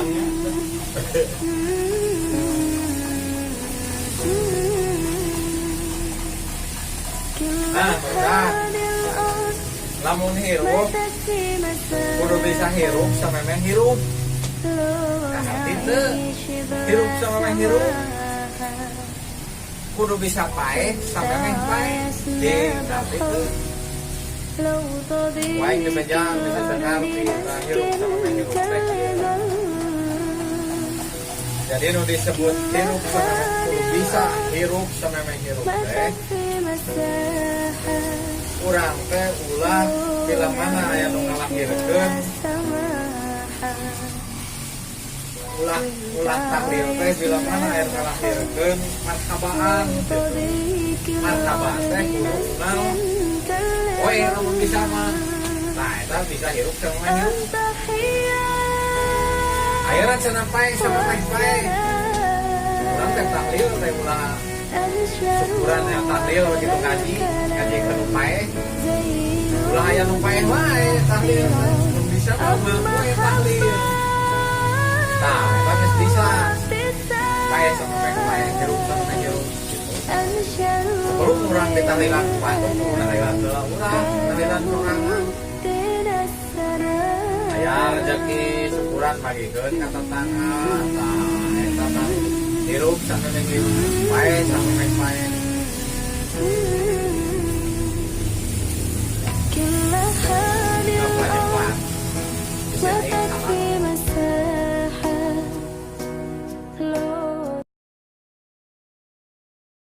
orangnya. Nah, udah. Lamun hirup, kudu bisa hirup sama memang hirup. Nah, itu hirup sama memang hirup. Kudu bisa pae sama memang pae. Di nanti itu. Wain di meja bisa senarti hirup sama memang hirup. Jadi nu disebut hirup sama memang kudu bisa hirup sama memang hirup. Urang teh ulah bila mana aya nu ngalahirkeun ulah tahlil teh bila mana aya ngalahirkeun martabaan martabaan teh kudu naon poe lamun bisa mah nah eta bisa hirup sama hirup ayeuna cenah pae sama pae urang teh tahlil teh ulah syukuran yang tahlil gitu ngaji ke pae ulah aya nu pae wae tahlil belum bisa mah wae tahlil tah eta geus bisa pae sama pae hirup sama hirup gitu sebelum urang ditahlilan pae urang tahlilan heula urang tahlilan sorangan aya rezeki syukuran bagikeun ka tetangga tah eta tah hirup sama hirup pae sama pae Apa